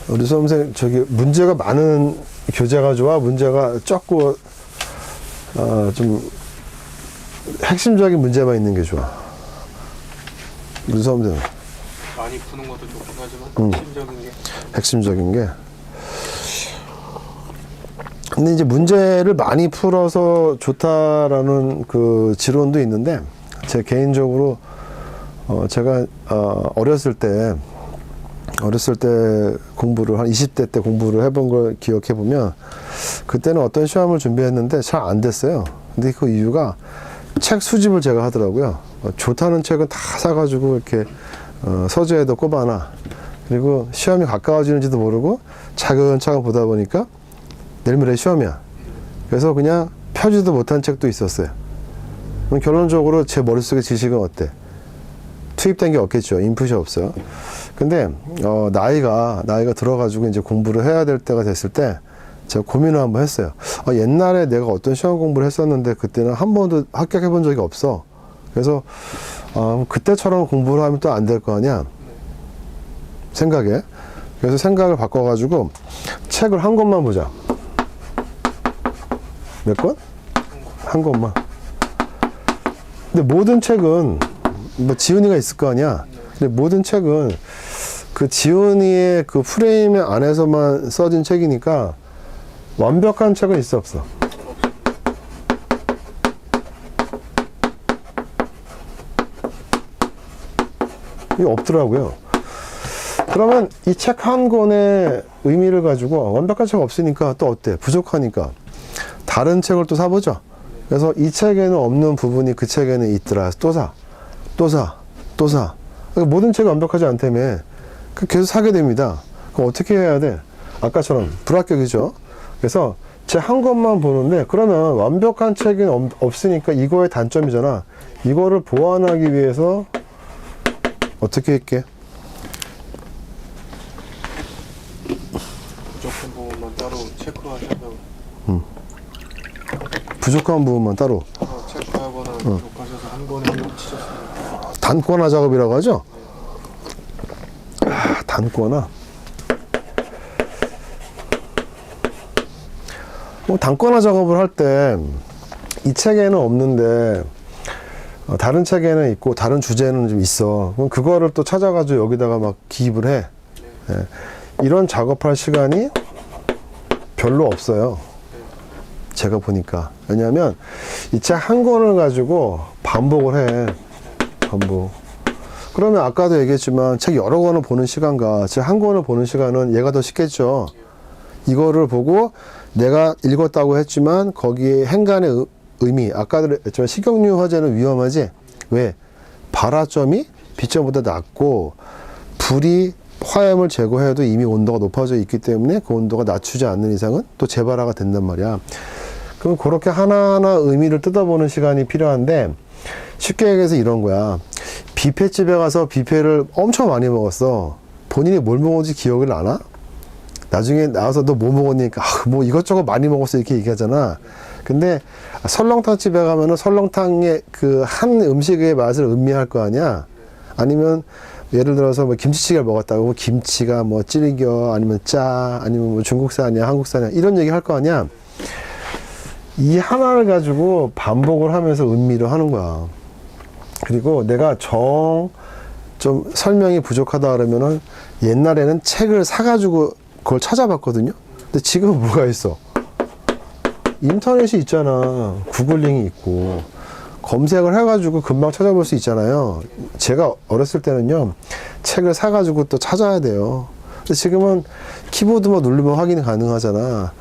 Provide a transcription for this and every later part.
우리 수험생 저기 문제가 많은 교재가 좋아? 문제가 적고 좀 핵심적인 문제만 있는 게 좋아? 우리 수험생 많이 푸는 것도 좋긴 하지만 핵심적인 게 핵심적인 게. 근데 이제 문제를 많이 풀어서 좋다라는 그 지론도 있는데, 제 개인적으로 제가 어렸을 때 공부를 한 20대 때 공부를 해본 걸 기억해 보면, 그때는 어떤 시험을 준비했는데 잘 안 됐어요. 근데 그 이유가 책 수집을 제가 하더라고요. 좋다는 책은 다 사가지고 이렇게 서재에도 꼽아놔. 그리고 시험이 가까워지는지도 모르고 차근차근 보다 보니까 내일 모레 시험이야. 그래서 그냥 펴지도 못한 책도 있었어요. 그럼 결론적으로 제 머릿속에 지식은 어때? 투입된 게 없겠죠. 인풋이 없어요. 근데 나이가 들어가지고 이제 공부를 해야 될 때가 됐을 때 제가 고민을 한번 했어요. 옛날에 내가 어떤 시험 공부를 했었는데 그때는 한 번도 합격해 본 적이 없어. 그래서 그때처럼 공부를 하면 또 안 될 거 아니야, 생각에. 그래서 생각을 바꿔가지고 책을 한 권만 보자. 몇 권? 한 권만. 근데 모든 책은 뭐 지은이가 있을 거 아니야. 근데 모든 책은 그 지은이의 그 프레임 안에서만 써진 책이니까 완벽한 책은 있어 없어? 이게 없더라고요. 그러면 이 책 한 권의 의미를 가지고, 완벽한 책 없으니까 또 어때? 부족하니까 다른 책을 또 사보죠. 그래서 이 책에는 없는 부분이 그 책에는 있더라. 또 사. 그러니까 모든 책이 완벽하지 않다며 계속 사게 됩니다. 그럼 어떻게 해야 돼? 아까처럼 불합격이죠. 그래서 책 한 권만 보는데, 그러면 완벽한 책이 없으니까 이거의 단점이잖아. 이거를 보완하기 위해서 어떻게 할게? 부족한 부분만 따로 체크하셔서 부족한 부분만 따로 체크하거나 부족하셔서 한 번에 치셨습니다. 단권화 작업이라고 하죠? 단권화. 뭐 단권화 작업을 할 때 이 책에는 없는데 다른 책에는 있고 다른 주제는 좀 있어. 그럼 그거를 또 찾아가지고 여기다가 막 기입을 해. 예. 이런 작업할 시간이 별로 없어요. 제가 보니까. 왜냐하면 이 책 한 권을 가지고 반복을 해. 반복. 그러면 아까도 얘기했지만 책 여러 권을 보는 시간과 책 한 권을 보는 시간은 얘가 더 쉽겠죠. 이거를 보고 내가 읽었다고 했지만 거기에 행간의 의미, 아까도 했지만 식용유 화재는 위험하지? 왜? 발화점이 빛점보다 낮고 불이 화염을 제거해도 이미 온도가 높아져 있기 때문에 그 온도가 낮추지 않는 이상은 또 재발화가 된단 말이야. 그럼 그렇게 하나하나 의미를 뜯어보는 시간이 필요한데, 쉽게 얘기해서 이런 거야. 뷔페집에 가서 뷔페를 엄청 많이 먹었어. 본인이 뭘 먹었는지 기억을 안 나? 나중에 나와서 너 뭐 먹었니까 뭐 이것저것 많이 먹었어 이렇게 얘기하잖아. 근데 설렁탕 집에 가면은 설렁탕의 그 한 음식의 맛을 음미할 거 아니야. 아니면 예를 들어서 뭐 김치찌개를 먹었다고 김치가 뭐 찌리겨 아니면 짜 아니면 뭐 중국산이야 한국산이야 이런 얘기 할 거 아니야. 이 하나를 가지고 반복을 하면서 음미를 하는 거야. 그리고 내가 좀 설명이 부족하다 그러면은, 옛날에는 책을 사가지고 그걸 찾아봤거든요. 근데 지금은 뭐가 있어? 인터넷이 있잖아. 구글링이 있고 검색을 해가지고 금방 찾아볼 수 있잖아요. 제가 어렸을 때는요, 책을 사가지고 또 찾아야 돼요. 근데 지금은 키보드만 누르면 확인이 가능하잖아.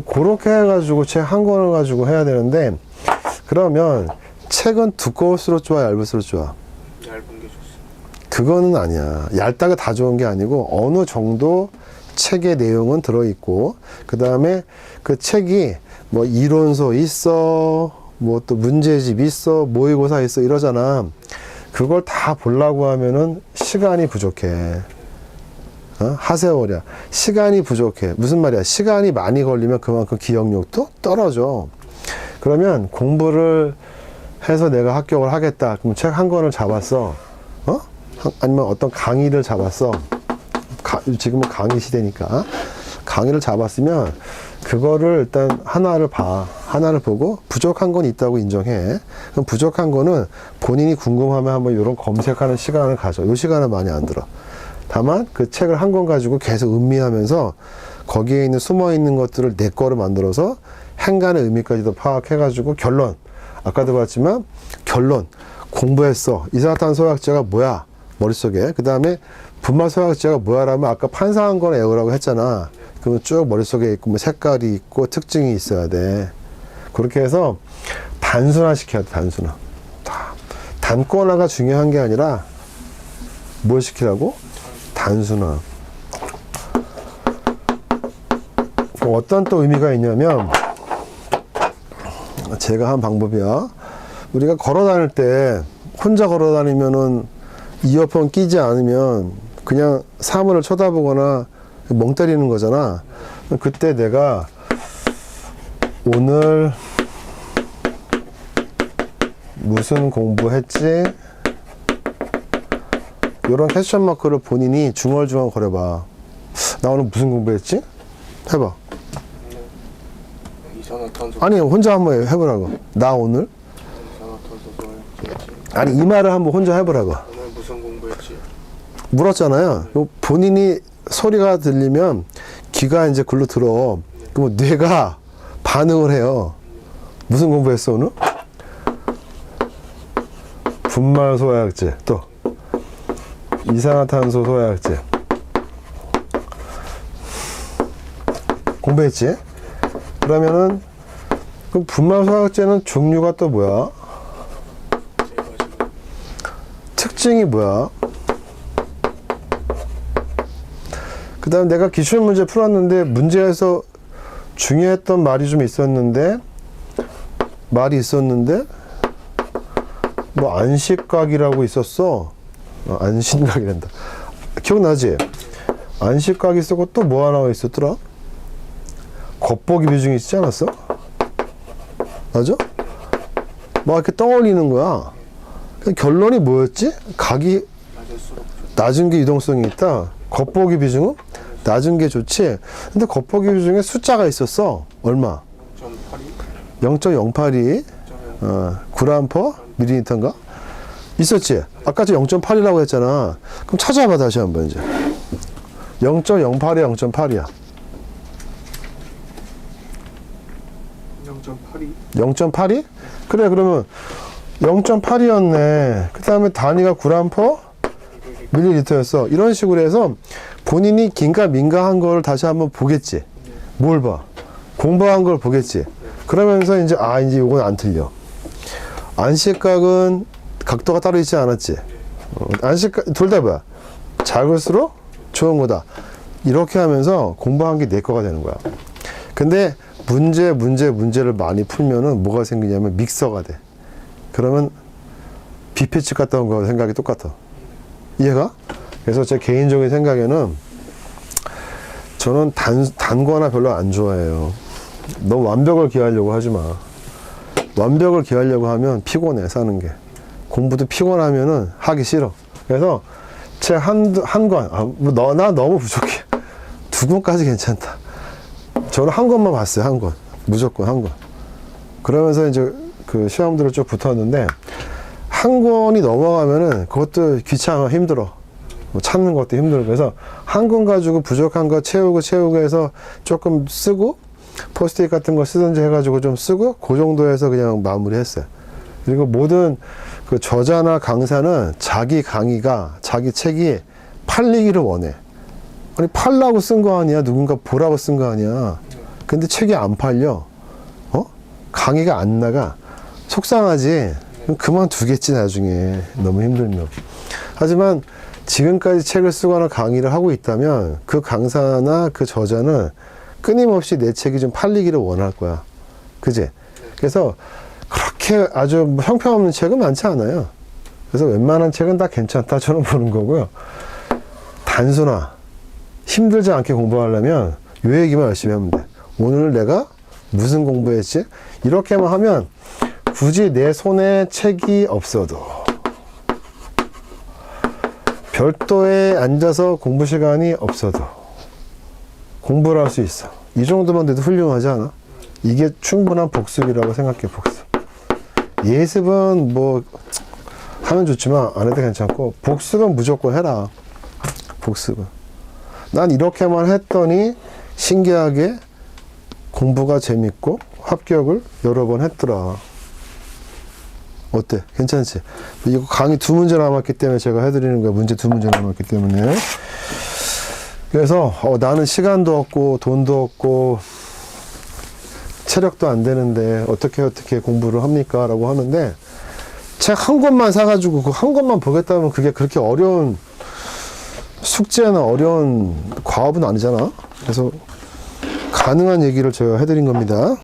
그렇게 해가지고 책 한 권을 가지고 해야 되는데, 그러면 책은 두꺼울수록 좋아, 얇을수록 좋아? 얇은 게 좋습니다. 그거는 아니야. 얇다가 다 좋은 게 아니고, 어느 정도 책의 내용은 들어있고, 그 다음에 그 책이 뭐 이론서 있어, 뭐 또 문제집 있어, 모의고사 있어 이러잖아. 그걸 다 보려고 하면은 시간이 부족해. 하세월이야. 시간이 부족해. 무슨 말이야? 시간이 많이 걸리면 그만큼 기억력도 떨어져. 그러면 공부를 해서 내가 합격을 하겠다. 그럼 책 한 권을 잡았어. 아니면 어떤 강의를 잡았어. 지금은 강의 시대니까 강의를 잡았으면 그거를 일단 하나를 하나를 보고 부족한 건 있다고 인정해. 그럼 부족한 거는 본인이 궁금하면 한번 이런 검색하는 시간을 가져. 이 시간은 많이 안 들어. 다만 그 책을 한 권 가지고 계속 음미하면서 거기에 있는 숨어 있는 것들을 내 거로 만들어서 행간의 의미까지도 파악해가지고 결론, 아까도 봤지만 결론 공부했어. 이산화탄소화학제가 뭐야 머릿속에. 그 다음에 분말소화학제가 뭐야라면 아까 판사한 건 외우라고 했잖아. 그러면 쭉 머릿속에 있고 뭐 색깔이 있고 특징이 있어야 돼. 그렇게 해서 단순화 시켜야 돼. 단순화. 단권화가 중요한 게 아니라 뭘 시키라고? 단순화. 어떤 또 의미가 있냐면 제가 한 방법이야. 우리가 걸어 다닐 때 혼자 걸어 다니면은 이어폰 끼지 않으면 그냥 사물을 쳐다보거나 멍 때리는 거잖아. 그때 내가 오늘 무슨 공부했지? 이런 퀘스천 마크를 본인이 중얼중얼 거려봐. 나 오늘 무슨 공부했지? 해봐. 이산화탄소. 아니 혼자 한번 해보라고. 나 오늘? 이산화탄소 소화했지. 아니 이 말을 한번 혼자 해보라고. 오늘 무슨 공부했지? 물었잖아요. 본인이 소리가 들리면 귀가 이제 글로 들어. 그럼 뇌가 반응을 해요. 무슨 공부했어 오늘? 분말 소화약제, 또 이산화탄소 소화약제 공부했지? 그러면은 그 분말 소화약제는 종류가 또 뭐야? 특징이 뭐야? 그 다음 내가 기출문제 풀었는데 문제에서 중요했던 말이 좀 있었는데 뭐 안식각이라고 있었어. 안신각이란다. 기억나지? 안식각이 있었고 또 뭐 하나가 있었더라? 겉보기 비중이 있지 않았어? 맞아? 막 이렇게 떠올리는 거야. 결론이 뭐였지? 각이 낮은 게 유동성이 있다. 겉보기 비중은 낮은 게 좋지. 근데 겉보기 비중에 숫자가 있었어. 얼마? 0.082 g/ml인가? 있었지? 아까 저 0.8이라고 했잖아. 그럼 찾아봐 다시 한번 이제. 0.08이야 0.8이야 0.82? 그래 그러면 0.8이었네. 그 다음에 단위가 g/ml였어. 이런 식으로 해서 본인이 긴가 민가한 걸 다시 한번 보겠지. 뭘 봐? 공부한 걸 보겠지. 그러면서 이제 이제 이건 안 틀려. 안식각은 각도가 따로 있지 않았지. 안식각 둘 다 뭐야? 작을수록 좋은 거다. 이렇게 하면서 공부한 게 내 거가 되는 거야. 근데 문제를 많이 풀면은 뭐가 생기냐면 믹서가 돼. 그러면 뷔페집 갔다 온 거와 생각이 똑같아. 이해가? 그래서 제 개인적인 생각에는 저는 단거나 별로 안 좋아해요. 너무 완벽을 기하려고 하지 마. 완벽을 기하려고 하면 피곤해, 사는 게. 공부도 피곤하면은 하기 싫어. 그래서 책 한 권, 나 너무 부족해. 2권까지 괜찮다. 저는 한 권만 봤어요, 한 권. 무조건 한 권. 그러면서 이제 그 시험들을 쭉 붙었는데, 한 권이 넘어가면은 그것도 귀찮아, 힘들어. 뭐 찾는 것도 힘들고. 그래서 한 권 가지고 부족한 거 채우고 해서 조금 쓰고, 포스트잇 같은 거 쓰든지 해가지고 좀 쓰고, 그 정도에서 그냥 마무리 했어요. 그리고 모든 그 저자나 강사는 자기 강의가, 자기 책이 팔리기를 원해. 아니, 팔라고 쓴 거 아니야? 누군가 보라고 쓴 거 아니야? 근데 책이 안 팔려. 강의가 안 나가. 속상하지? 그럼 그만두겠지, 나중에. 너무 힘들면. 하지만 지금까지 책을 쓰거나 강의를 하고 있다면 그 강사나 그 저자는 끊임없이 내 책이 좀 팔리기를 원할 거야. 그지? 그래서 그렇게 아주 형편없는 책은 많지 않아요. 그래서 웬만한 책은 다 괜찮다 저는 보는 거고요. 단순화. 힘들지 않게 공부하려면 요 얘기만 열심히 하면 돼. 오늘 내가 무슨 공부했지? 이렇게만 하면 굳이 내 손에 책이 없어도 별도에 앉아서 공부 시간이 없어도 공부를 할 수 있어. 이 정도만 돼도 훌륭하지 않아? 이게 충분한 복습이라고 생각해. 복습. 예습은 뭐 하면 좋지만 안 해도 괜찮고 복습은 무조건 해라. 복습은. 난 이렇게만 했더니 신기하게 공부가 재밌고 합격을 여러 번 했더라. 어때? 괜찮지? 이거 강의 2문제 남았기 때문에 제가 해드리는 거야. 문제 2문제 남았기 때문에. 그래서 나는 시간도 없고 돈도 없고 체력도 안 되는데 어떻게 공부를 합니까? 라고 하는데 책 한 권만 사가지고 그 한 권만 보겠다면 그게 그렇게 어려운 숙제나 어려운 과업은 아니잖아. 그래서 가능한 얘기를 제가 해드린 겁니다.